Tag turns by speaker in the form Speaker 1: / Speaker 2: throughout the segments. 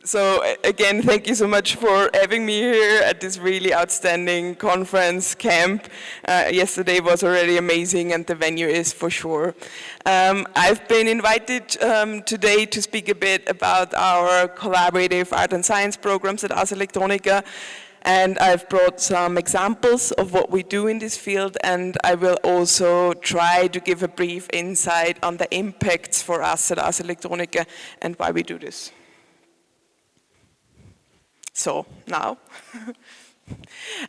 Speaker 1: So again, thank you so much for having me here at this really outstanding conference camp. Yesterday was already amazing and the venue is for sure. I've been invited today to speak a bit about our collaborative art and science programs at Ars Electronica. And I've brought some examples of what we do in this field, and I will also try to give a brief insight on the impacts for us at Ars Electronica and why we do this. So now,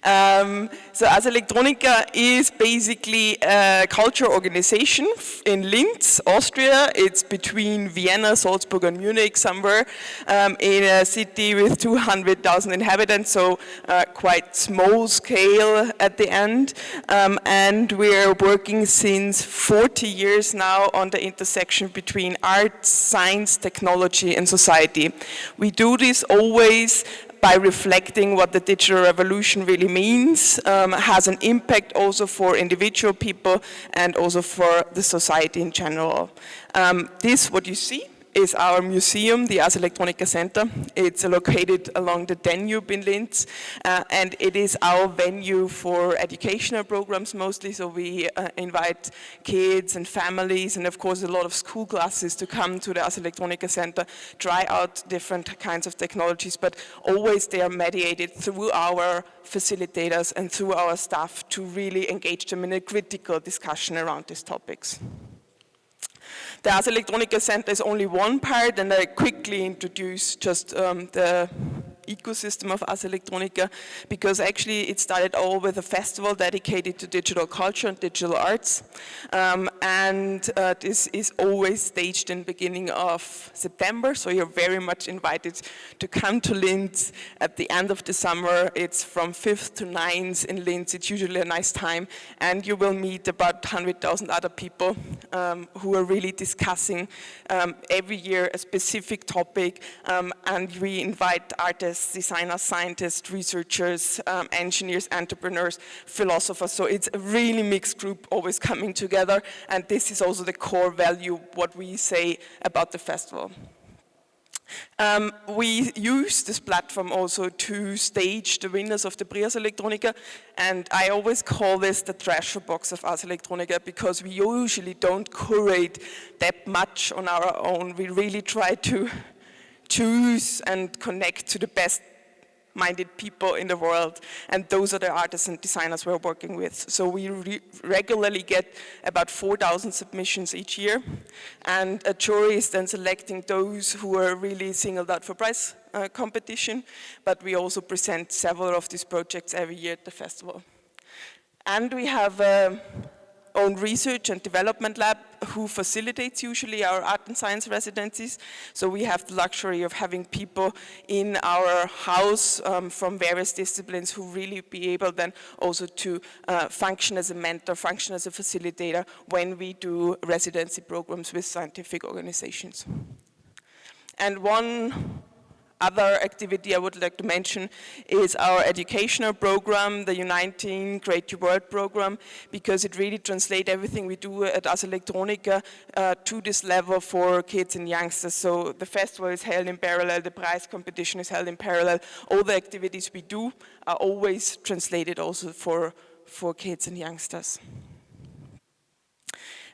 Speaker 1: so Ars Electronica is basically a culture organization in Linz, Austria. It's between Vienna, Salzburg and Munich, somewhere in a city with 200,000 inhabitants, so quite small scale at the end. And we're working since 40 years now on the intersection between art, science, technology and society. We do this always by reflecting what the digital revolution really means, has an impact also for individual people and also for the society in general. This, what you see, is our museum, the Ars Electronica Center. It's located along the Danube in Linz, and it is our venue for educational programs mostly, so we invite kids and families and of course a lot of school classes to come to the Ars Electronica Center, try out different kinds of technologies, but always they are mediated through our facilitators and through our staff to really engage them in a critical discussion around these topics. The Ars Electronica Center is only one part, and I quickly introduce just the ecosystem of Ars Electronica, because actually it started all with a festival dedicated to digital culture and digital arts, and this is always staged in the beginning of September, so you're very much invited to come to Linz at the end of the summer. It's from 5th to 9th in Linz. It's usually a nice time, and you will meet about 100,000 other people who are really discussing every year a specific topic, and we invite artists, designers, scientists, researchers, engineers, entrepreneurs, philosophers. So it's a really mixed group always coming together, and this is also the core value, what we say about the festival. We use this platform also to stage the winners of the Prix Ars Electronica, and I always call this the treasure box of Ars Electronica, because we usually don't curate that much on our own. We really try to choose and connect to the best-minded people in the world, and those are the artists and designers we're working with. So we regularly get about 4,000 submissions each year, and a jury is then selecting those who are really singled out for prize competition, but we also present several of these projects every year at the festival. And we have own research and development lab who facilitates usually our art and science residencies. So we have the luxury of having people in our house from various disciplines who really be able then also to function as a mentor, function as a facilitator when we do residency programs with scientific organizations. And one other activity I would like to mention is our educational program, the Uniting Create Your World program, because it really translates everything we do at Ars Electronica to this level for kids and youngsters. So the festival is held in parallel, the prize competition is held in parallel. All the activities we do are always translated also for kids and youngsters.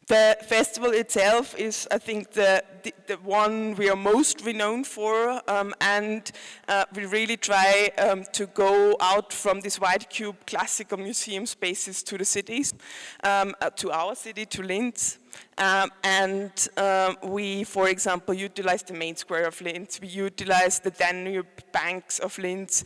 Speaker 1: The festival itself is, I think, the one we are most renowned for, and we really try to go out from this white cube classical museum spaces to the cities, to our city, to Linz. And we, for example, utilize the main square of Linz. We utilize the Danube banks of Linz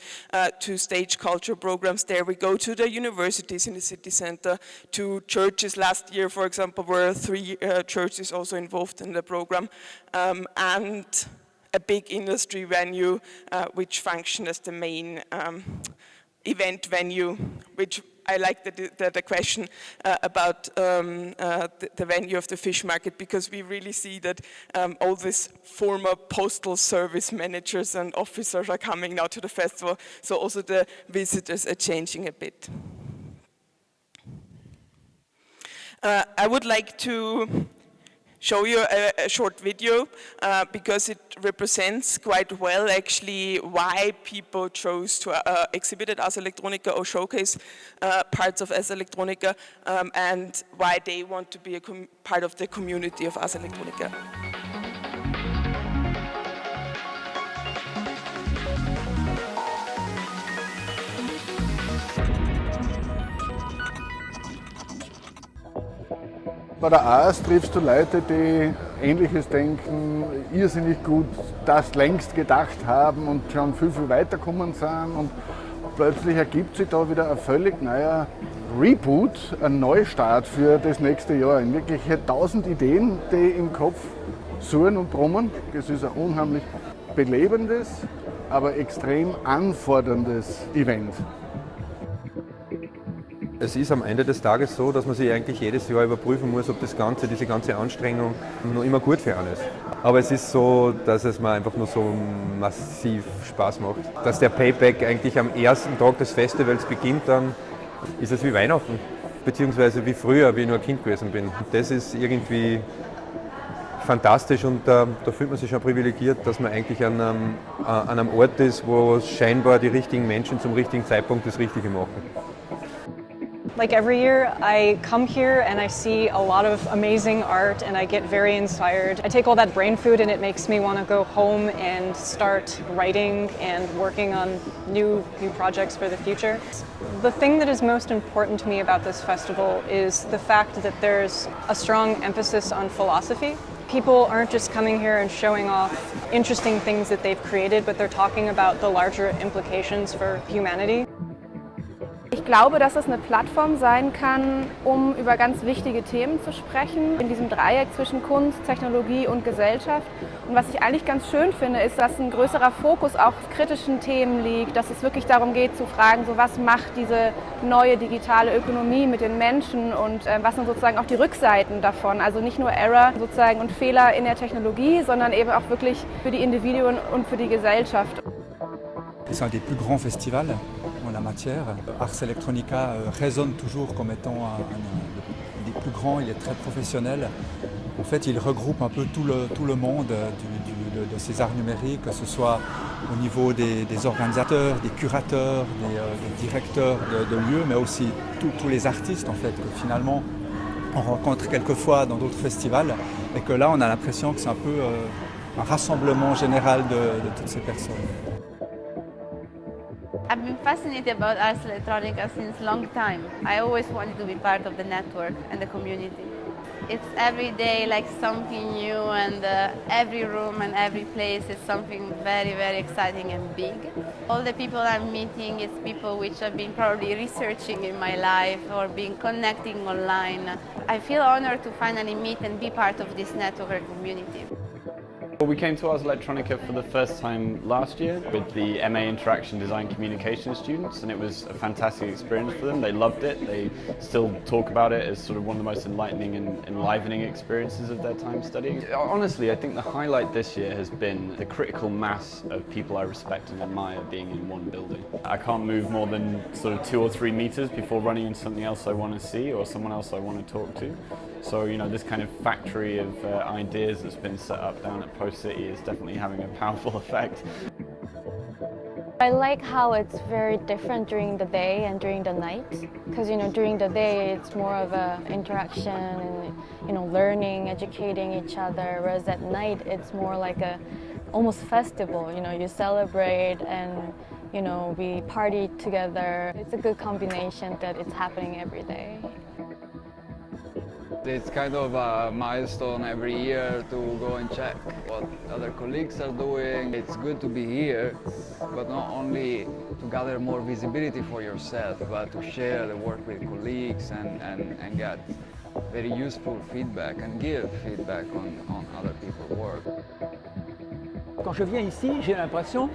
Speaker 1: to stage cultural programs there. We go to the universities in the city center, to churches. Last year, for example, were 3 churches also involved in the program, and a big industry venue which functioned as the main event venue, which I like the question about the venue of the fish market, because we really see that all these former postal service managers and officers are coming now to the festival, so also the visitors are changing a bit. I would like to show you a short video because it represents quite well actually why people chose to exhibit at Ars Electronica or showcase parts of Ars Electronica and why they want to be a part of the community of Ars Electronica.
Speaker 2: Bei der Ars triffst du Leute, die Ähnliches denken, irrsinnig gut das längst gedacht haben und schon viel weitergekommen sind. Und plötzlich ergibt sich da wieder ein völlig neuer Reboot, ein Neustart für das nächste Jahr. In Wirklichkeit 1000 Ideen, die im Kopf surren und brummen. Es ist ein unheimlich belebendes, aber extrem anforderndes Event.
Speaker 3: Es ist am Ende des Tages so, dass man sich eigentlich jedes Jahr überprüfen muss, ob diese ganze Anstrengung noch immer gut für einen ist. Aber es ist so, dass es mir einfach nur so massiv Spaß macht. Dass der Payback eigentlich am ersten Tag des Festivals beginnt, dann ist es wie Weihnachten. Beziehungsweise wie früher, wie ich nur ein Kind gewesen bin. Und das ist irgendwie fantastisch und da fühlt man sich schon privilegiert, dass man eigentlich an einem Ort ist, wo scheinbar die richtigen Menschen zum richtigen Zeitpunkt das Richtige machen.
Speaker 4: Like every year, I come here and I see a lot of amazing art and I get very inspired. I take all that brain food and it makes me want to go home and start writing and working on new projects for the future. The thing that is most important to me about this festival is the fact that there's a strong emphasis on philosophy. People aren't just coming here and showing off interesting things that they've created, but they're talking about the larger implications for humanity.
Speaker 5: Ich glaube, dass es eine Plattform sein kann, um über ganz wichtige Themen zu sprechen, in diesem Dreieck zwischen Kunst, Technologie und Gesellschaft. Und was ich eigentlich ganz schön finde, ist, dass ein größerer Fokus auch auf kritischen Themen liegt, dass es wirklich darum geht zu fragen, so was macht diese neue digitale Ökonomie mit den Menschen und was sind sozusagen auch die Rückseiten davon. Also nicht nur Error sozusagen und Fehler in der Technologie, sondern eben auch wirklich für die Individuen und für die Gesellschaft.
Speaker 6: C'est un des plus grands festivals en la matière. Ars Electronica résonne toujours comme étant un des plus grands, il est très professionnel. En fait, il regroupe un peu tout le monde de ces arts numériques, que ce soit au niveau des organisateurs, des curateurs, des directeurs de lieux, mais aussi tous les artistes en fait, que finalement on rencontre quelquefois dans d'autres festivals et que là on a l'impression que c'est un peu un rassemblement général de toutes ces personnes.
Speaker 7: I've been fascinated about Ars Electronica since a long time. I always wanted to be part of the network and the community. It's every day like something new and every room and every place is something very, very exciting and big. All the people I'm meeting is people which I've been probably researching in my life or been connecting online. I feel honored to finally meet and be part of this network community.
Speaker 8: Well, we came to Ars Electronica for the first time last year with the MA Interaction Design Communication students, and it was a fantastic experience for them. They loved it. They still talk about it as sort of one of the most enlightening and enlivening experiences of their time studying. Honestly, I think the highlight this year has been the critical mass of people I respect and admire being in one building. I can't move more than sort of 2 or 3 meters before running into something else I want to see or someone else I want to talk to. So, you know, this kind of factory of ideas that's been set up down at Post City is definitely having a powerful effect.
Speaker 9: I like how it's very different during the day and during the night, because during the day it's more of a interaction and learning, educating each other, whereas at night it's more like a almost festival. You celebrate and we party together. It's a good combination that it's happening every day.
Speaker 10: It's kind of a milestone every year to go and check what other colleagues are doing. It's good to be here, but not only to gather more visibility for yourself, but to share the work with colleagues and get very useful feedback and give feedback on other people's work.
Speaker 11: Quand je viens ici, j'ai l'impression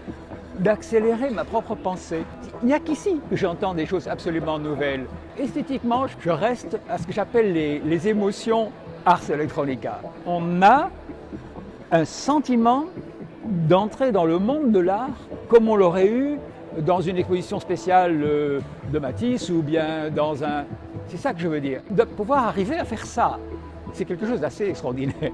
Speaker 11: d'accélérer ma propre pensée. Il n'y a qu'ici que j'entends des choses absolument nouvelles. Esthétiquement, je reste à ce que j'appelle les émotions Ars Electronica. On a un sentiment d'entrer dans le monde de l'art comme on l'aurait eu dans une exposition spéciale de Matisse ou bien dans un... C'est ça que je veux dire. De pouvoir arriver à faire ça c'est quelque chose d'assez extraordinaire.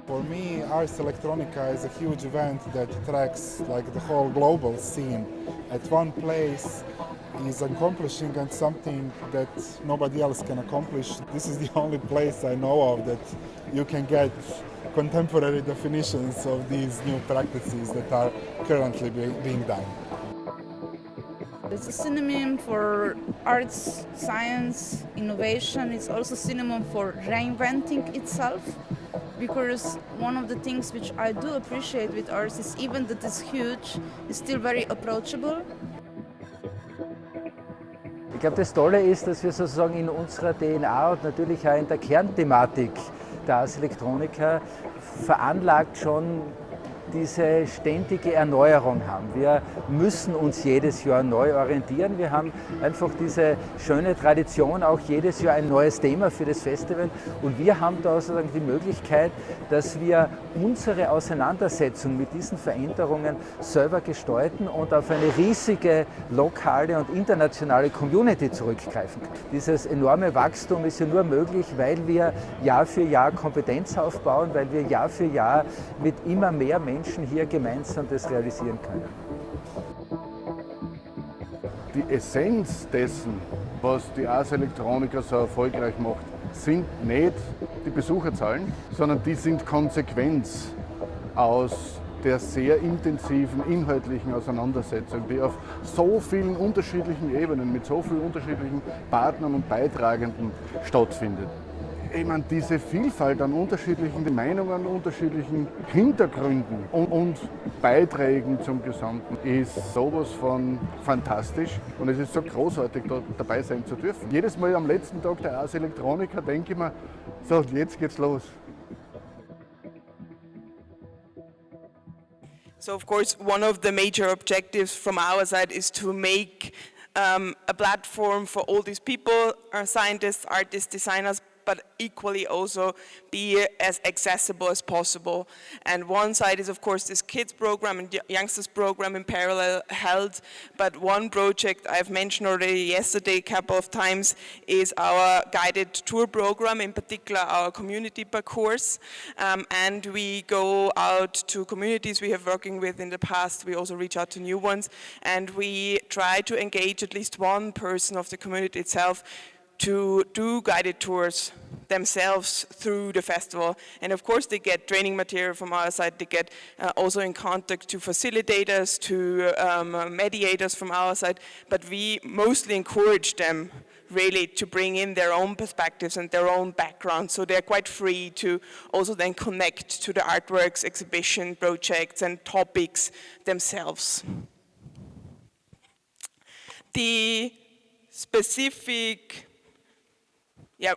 Speaker 12: For me, Ars Electronica is a huge event that attracts like the whole global scene at one place. Is accomplishing and something that nobody else can accomplish. This is the only place I know of that you can get contemporary definitions of these new practices that are currently being done.
Speaker 13: It's a synonym for arts, science, innovation. It's also a synonym for reinventing itself, because one of the things which I do appreciate with arts is even that it's huge, it's still very approachable.
Speaker 14: Ich glaube, das Tolle ist, dass wir sozusagen in unserer DNA und natürlich auch in der Kernthematik der Ars Electronica veranlagt schon diese ständige Erneuerung haben. Wir müssen uns jedes Jahr neu orientieren. Wir haben einfach diese schöne Tradition, auch jedes Jahr ein neues Thema für das Festival. Und wir haben da sozusagen die Möglichkeit, dass wir unsere Auseinandersetzung mit diesen Veränderungen selber gestalten und auf eine riesige lokale und internationale Community zurückgreifen. Dieses enorme Wachstum ist ja nur möglich, weil wir Jahr für Jahr Kompetenz aufbauen, weil wir Jahr für Jahr mit immer mehr Menschen hier gemeinsam das realisieren können.
Speaker 2: Die Essenz dessen, was die Ars Electronica so erfolgreich macht, sind nicht die Besucherzahlen, sondern die sind Konsequenz aus der sehr intensiven inhaltlichen Auseinandersetzung, die auf so vielen unterschiedlichen Ebenen, mit so vielen unterschiedlichen Partnern und Beitragenden stattfindet. Ich meine, diese Vielfalt an unterschiedlichen Meinungen, unterschiedlichen Hintergründen und Beiträgen zum Gesamten ist sowas von fantastisch und es ist so großartig, da dabei sein zu dürfen. Jedes Mal am letzten Tag der Ars Electronica denke ich mir, so, jetzt geht's los.
Speaker 1: So of course, one of the major objectives from our side is to make a platform for all these people, scientists, artists, designers, but equally also be as accessible as possible. And one side is of course this kids program and youngsters program in parallel held, but one project I've mentioned already yesterday a couple of times is our guided tour program, in particular our community parcours. And we go out to communities we have working with in the past, we also reach out to new ones, and we try to engage at least one person of the community itself to do guided tours themselves through the festival. And of course they get training material from our side, they get also in contact to facilitators, to mediators from our side, but we mostly encourage them really to bring in their own perspectives and their own background, so they're quite free to also then connect to the artworks, exhibition projects and topics themselves. The specific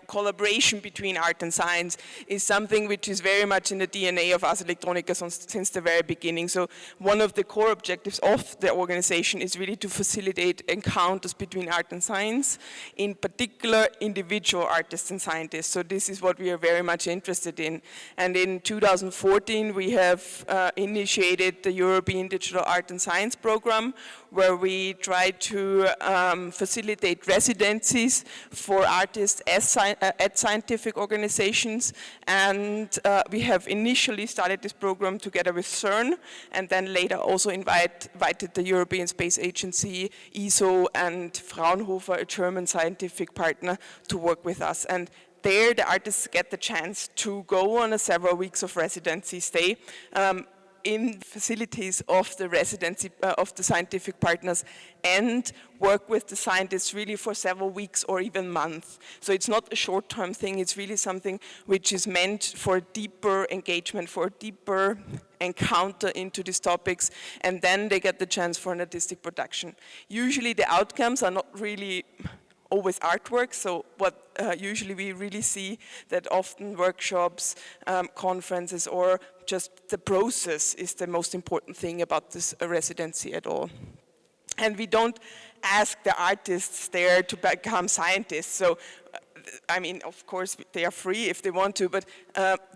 Speaker 1: collaboration between art and science is something which is very much in the DNA of Ars Electronica since the very beginning. So one of the core objectives of the organization is really to facilitate encounters between art and science, in particular individual artists and scientists. So this is what we are very much interested in. And in 2014 we have initiated the European Digital Art and Science Program, where we try to facilitate residencies for artists at scientific organizations, and we have initially started this program together with CERN, and then later also invited the European Space Agency, ESO, and Fraunhofer, a German scientific partner, to work with us. And there the artists get the chance to go on a several weeks of residency stay in facilities of the residency of the scientific partners, and work with the scientists really for several weeks or even months. So it's not a short-term thing, it's really something which is meant for deeper engagement, for a deeper encounter into these topics, and then they get the chance for an artistic production. Usually the outcomes are not really always artwork, so what usually we really see that often workshops, conferences, or just the process is the most important thing about this residency at all. And we don't ask the artists there to become scientists, so I mean, of course, they are free if they want to, but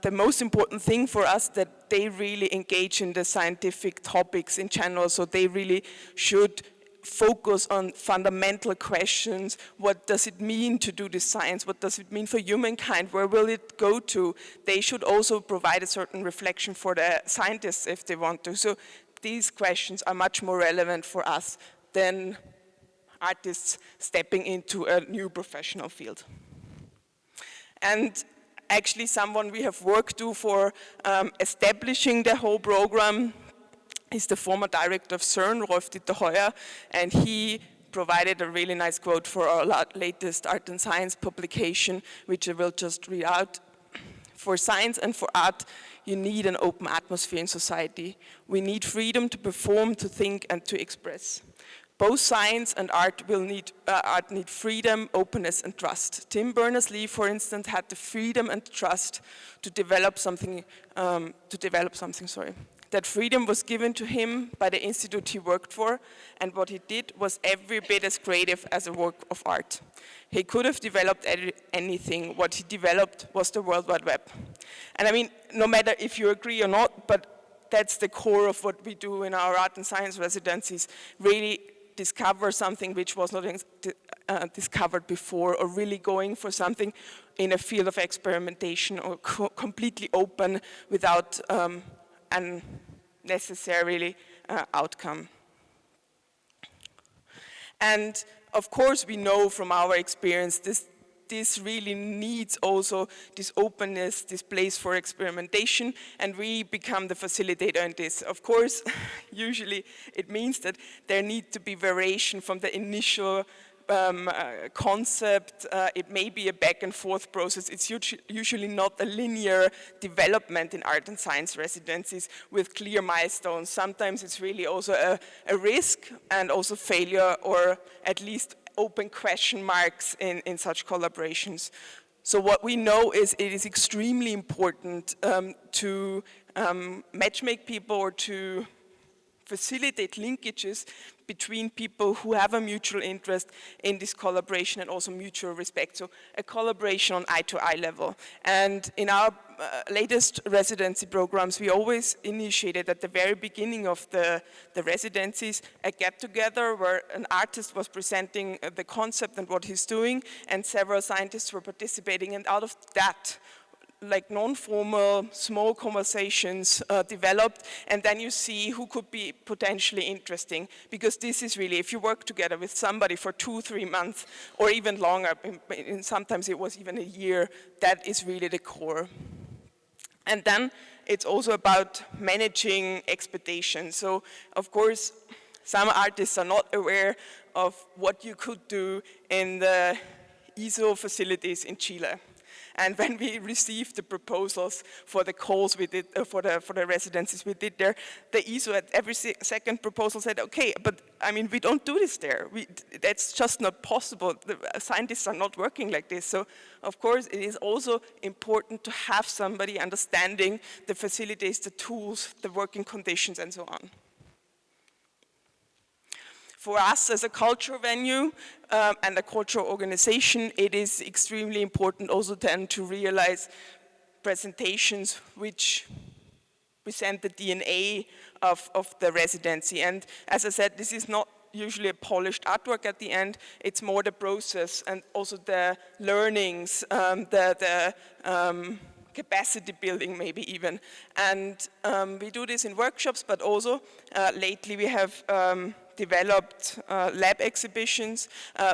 Speaker 1: the most important thing for us that they really engage in the scientific topics in general, so they really should focus on fundamental questions. What does it mean to do this science? What does it mean for humankind? Where will it go to? They should also provide a certain reflection for the scientists if they want to. So these questions are much more relevant for us than artists stepping into a new professional field. And actually someone we have worked to for establishing the whole program is the former director of CERN, Rolf-Dieter Heuer, and he provided a really nice quote for our latest art and science publication, which I will just read out. For science and for art, you need an open atmosphere in society. We need freedom to perform, to think, and to express. Both science and art need freedom, openness, and trust. Tim Berners-Lee, for instance, had the freedom and trust to develop something. That freedom was given to him by the institute he worked for, and what he did was every bit as creative as a work of art. He could have developed anything. What he developed was the World Wide Web. And I mean, no matter if you agree or not, but that's the core of what we do in our art and science residencies, really discover something which was not discovered before, or really going for something in a field of experimentation or completely open without unnecessarily outcome. And of course we know from our experience this really needs also this openness, this place for experimentation, and we become the facilitator in this. Of course, usually it means that there need to be variation from the initial concept. It may be a back and forth process. It's usually not a linear development in art and science residencies with clear milestones. Sometimes it's really also a risk and also failure, or at least open question marks in such collaborations. So what we know is it is extremely important to matchmake people, or to facilitate linkages between people who have a mutual interest in this collaboration and also mutual respect. So a collaboration on eye-to-eye level. And in our latest residency programs, we always initiated at the very beginning of the residencies a get-together where an artist was presenting the concept and what he's doing, and several scientists were participating, and out of that, like non-formal, small conversations developed, and then you see who could be potentially interesting. Because this is really, if you work together with somebody for 2-3 months, or even longer, and sometimes it was even a year, that is really the core. And then it's also about managing expectations. So, of course, some artists are not aware of what you could do in the ESO facilities in Chile. And when we received the proposals for the calls we did, for the residencies we did there, the ESO at every second proposal said, okay, but I mean, we don't do this there. That's just not possible. The scientists are not working like this. So, of course, it is also important to have somebody understanding the facilities, the tools, the working conditions, and so on. For us as a cultural venue and a cultural organization, it is extremely important also then to realize presentations which present the DNA of the residency. And as I said, this is not usually a polished artwork at the end, it's more the process and also the learnings, capacity building maybe even. And we do this in workshops, but also lately we have developed lab exhibitions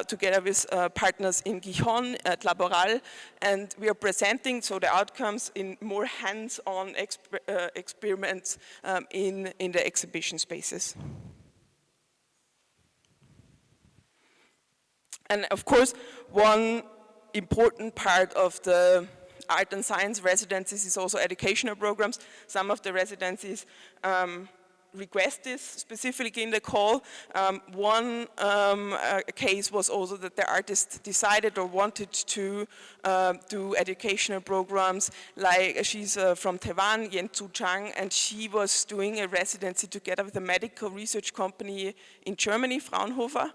Speaker 1: together with partners in Gijón at Laboral, and we are presenting so the outcomes in more hands-on experiments in the exhibition spaces. And of course, one important part of the art and science residencies is also educational programs. Some of the residencies request this specifically in the call. One case was also that the artist decided or wanted to do educational programs, like she's from Taiwan, Yen Tzu Chang, and she was doing a residency together with a medical research company in Germany, Fraunhofer.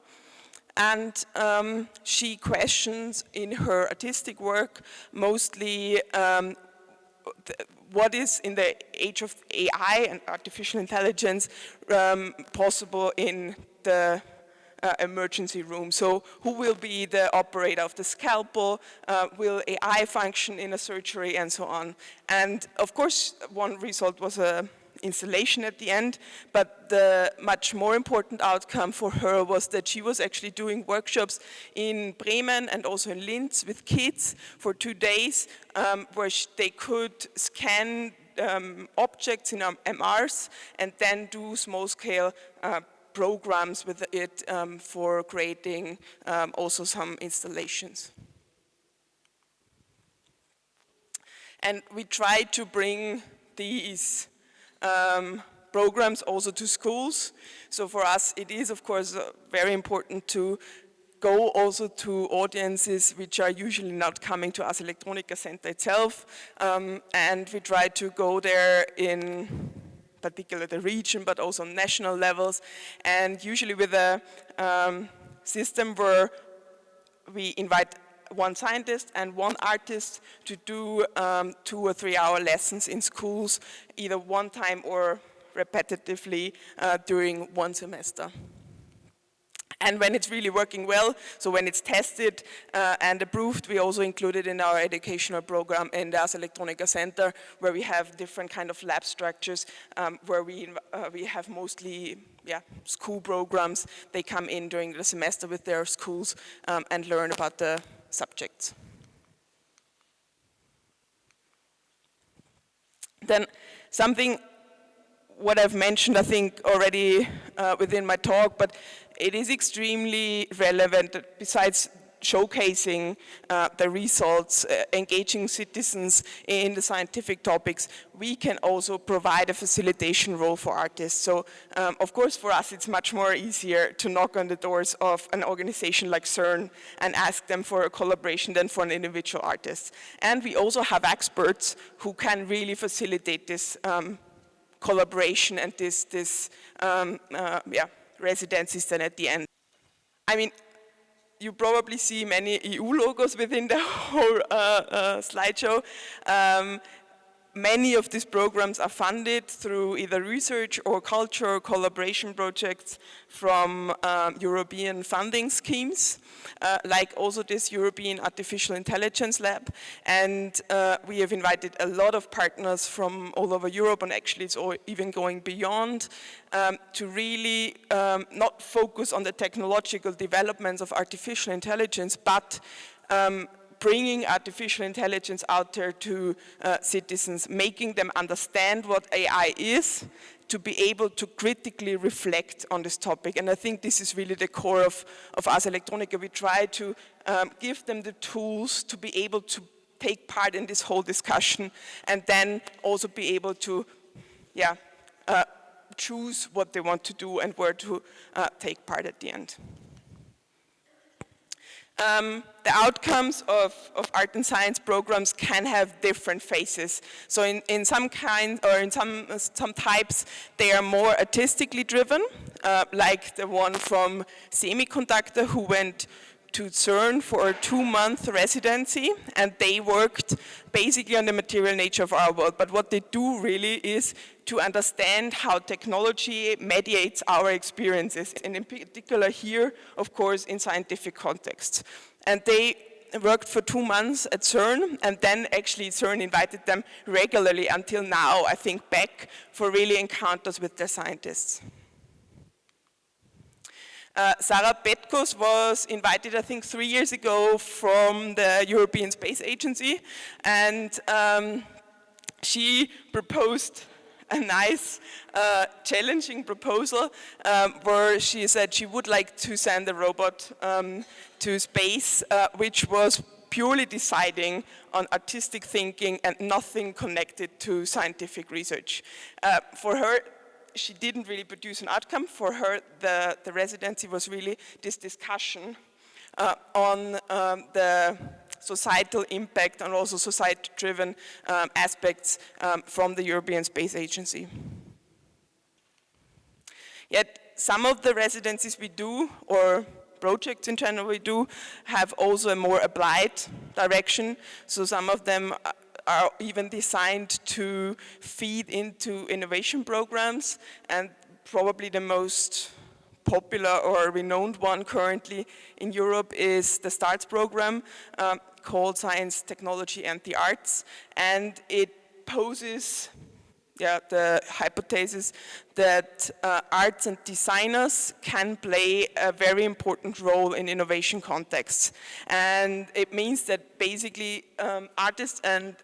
Speaker 1: And she questions in her artistic work mostly what is in the age of AI and artificial intelligence possible in the emergency room. So who will be the operator of the scalpel? Will AI function in a surgery, and so on? And of course, one result was a installation at the end, but the much more important outcome for her was that she was actually doing workshops in Bremen and also in Linz with kids for 2 days, where they could scan objects in MRs and then do small-scale programs with it for creating also some installations. And we tried to bring these programs also to schools. So for us, it is of course very important to go also to audiences which are usually not coming to Ars Electronica Center itself. And we try to go there in particular the region, but also on national levels. And usually with a system where we invite one scientist and one artist to do 2 or 3 hour lessons in schools, either one time or repetitively during one semester. And when it's really working well, so when it's tested and approved, we also include it in our educational program in the Ars Electronica Center, where we have different kind of lab structures, where we have mostly school programs. They come in during the semester with their schools and learn about the subjects. Then something what I've mentioned, I think, already within my talk, but it is extremely relevant that besides showcasing the results, engaging citizens in the scientific topics, we can also provide a facilitation role for artists. So, of course, for us, it's much more easier to knock on the doors of an organization like CERN and ask them for a collaboration than for an individual artist. And we also have experts who can really facilitate this collaboration and this residencies then at the end. I mean, you probably see many EU logos within the whole slideshow. Many of these programs are funded through either research or culture or collaboration projects from European funding schemes, like also this European Artificial Intelligence Lab. And we have invited a lot of partners from all over Europe, and actually it's even going beyond, to really not focus on the technological developments of artificial intelligence, but bringing artificial intelligence out there to citizens, making them understand what AI is, to be able to critically reflect on this topic. And I think this is really the core of Ars Electronica. We try to give them the tools to be able to take part in this whole discussion, and then also be able to choose what they want to do and where to take part at the end. The outcomes of art and science programs can have different phases. So in some kind, or in some types, they are more artistically driven, like the one from Semiconductor, who went to CERN for a 2-month residency, and they worked basically on the material nature of our world. But what they do really is to understand how technology mediates our experiences, and in particular here, of course, in scientific contexts. And they worked for 2 months at CERN, and then actually CERN invited them regularly until now, I think, back for really encounters with their scientists. Sarah Petkos was invited, I think, 3 years ago from the European Space Agency, and she proposed a nice, challenging proposal where she said she would like to send a robot to space, which was purely deciding on artistic thinking and nothing connected to scientific research. For her, she didn't really produce an outcome. For her, the residency was really this discussion on the societal impact and also society-driven aspects from the European Space Agency. Yet some of the residencies we do, or projects in general we do, have also a more applied direction. So some of them are even designed to feed into innovation programs, and probably the most popular or renowned one currently in Europe is the STARTS program, called Science, Technology and the Arts, and it poses the hypothesis that arts and designers can play a very important role in innovation contexts. And it means that basically artists and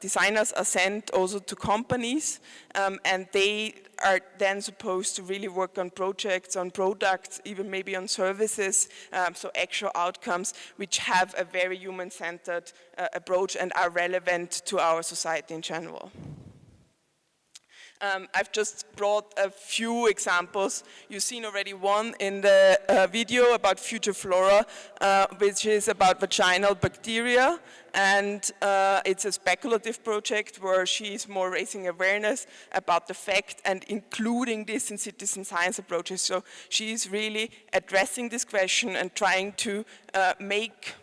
Speaker 1: designers are sent also to companies, and they are then supposed to really work on projects, on products, even maybe on services, so actual outcomes which have a very human-centered approach and are relevant to our society in general. I've just brought a few examples. You've seen already one in the video about Future Flora, which is about vaginal bacteria, and it's a speculative project where she's more raising awareness about the fact and including this in citizen science approaches. So she's really addressing this question and trying to make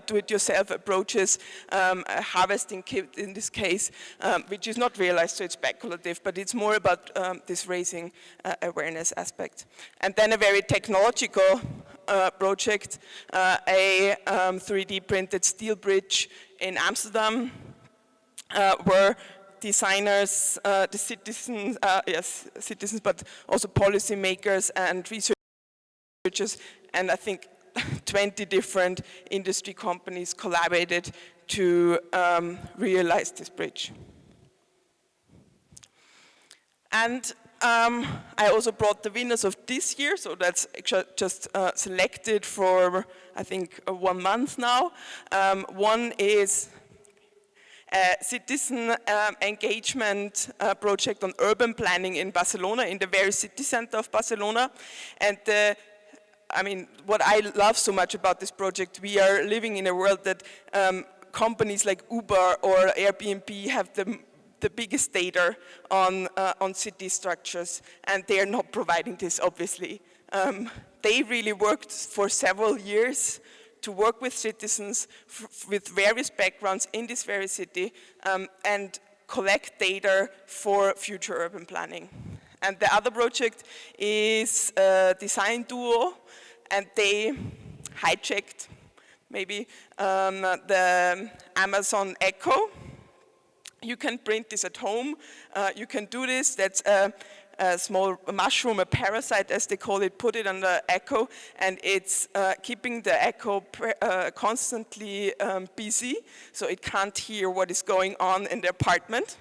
Speaker 1: do-it-yourself approaches, a harvesting kit in this case, which is not realized, so it's speculative, but it's more about this raising awareness aspect. And then a very technological project, a 3D printed steel bridge in Amsterdam, where designers, the citizens, citizens, but also policymakers and researchers, and I think 20 different industry companies collaborated to realize this bridge. And I also brought the winners of this year, so that's just selected for, I think, 1 month now. One is a citizen engagement project on urban planning in Barcelona, in the very city center of Barcelona. And I mean, what I love so much about this project, we are living in a world that companies like Uber or Airbnb have the biggest data on city structures, and they are not providing this, obviously. They really worked for several years to work with citizens with various backgrounds in this very city and collect data for future urban planning. And the other project is a design duo, and they hijacked maybe the Amazon Echo. You can print this at home. You can do this. That's a small mushroom, a parasite as they call it, put it on the Echo, and it's keeping the Echo constantly busy, so it can't hear what is going on in the apartment.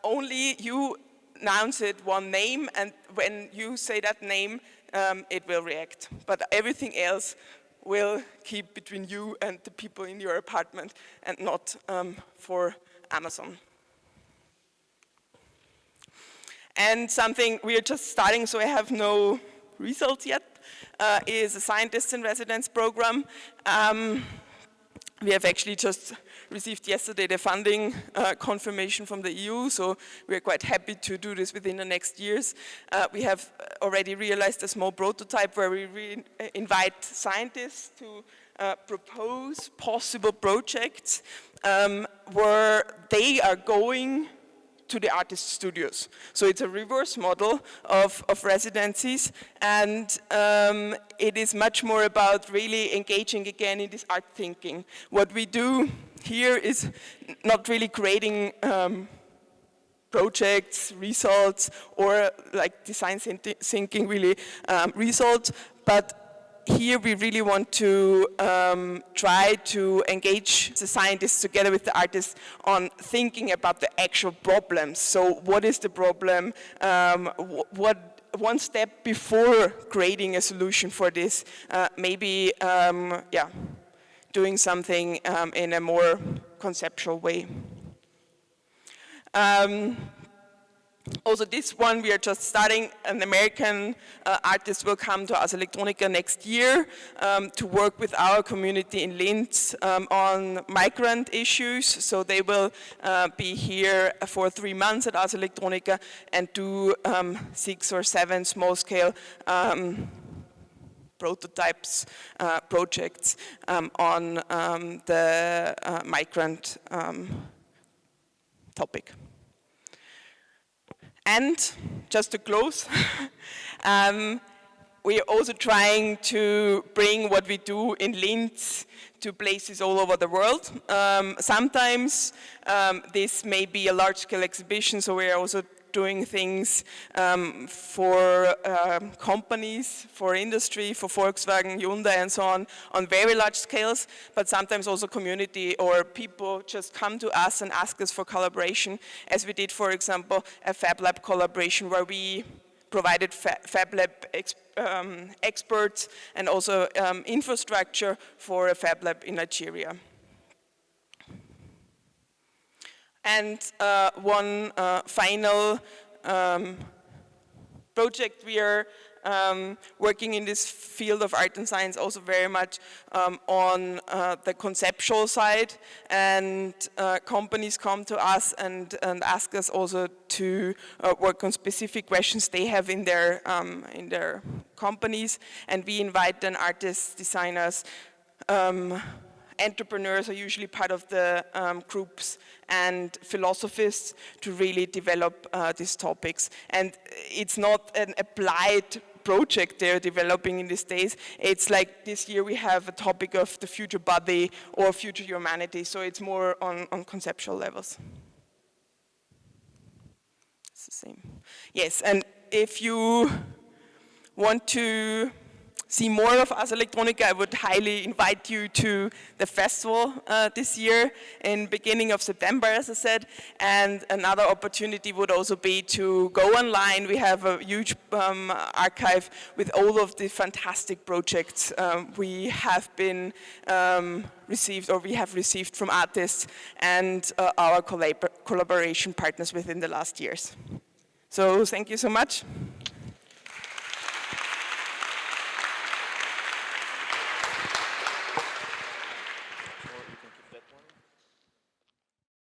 Speaker 1: Only you announce it one name, and when you say that name, it will react. But everything else will keep between you and the people in your apartment, and not for Amazon. And something we are just starting, so I have no results yet, is a scientists in residence program. We have actually just received yesterday the funding confirmation from the EU, so we are quite happy to do this within the next years. We have already realized a small prototype where we invite scientists to propose possible projects where they are going to the artist studios. So it's a reverse model of residencies, and it is much more about really engaging again in this art thinking. What we do here is not really creating projects, results, or like design thinking really results, but here we really want to try to engage the scientists together with the artists on thinking about the actual problems. So what is the problem? What one step before creating a solution for this? Maybe doing something in a more conceptual way. Also this one, we are just starting. An American artist will come to Ars Electronica next year to work with our community in Linz on migrant issues. So they will be here for 3 months at Ars Electronica and do 6 or 7 small-scale prototypes, projects on the migrant topic. And just to close, we are also trying to bring what we do in Linz to places all over the world. Sometimes this may be a large-scale exhibition, so we are also doing things for companies, for industry, for Volkswagen, Hyundai and so on very large scales, but sometimes also community or people just come to us and ask us for collaboration, as we did, for example, a Fab Lab collaboration where we provided Fab Lab experts and also infrastructure for a Fab Lab in Nigeria. And one final project we are working in this field of art and science also very much on the conceptual side, and companies come to us and ask us also to work on specific questions they have in their companies, and we invite then artists, designers, entrepreneurs are usually part of the groups, and philosophists to really develop these topics. And it's not an applied project they're developing in these days. It's like this year we have a topic of the future body or future humanity, so it's more on conceptual levels. It's the same. Yes, and if you want to see more of Ars Electronica, I would highly invite you to the festival this year in beginning of September, as I said. And another opportunity would also be to go online. We have a huge archive with all of the fantastic projects we have been received, or we have received from artists and our collaboration partners within the last years. So thank you so much.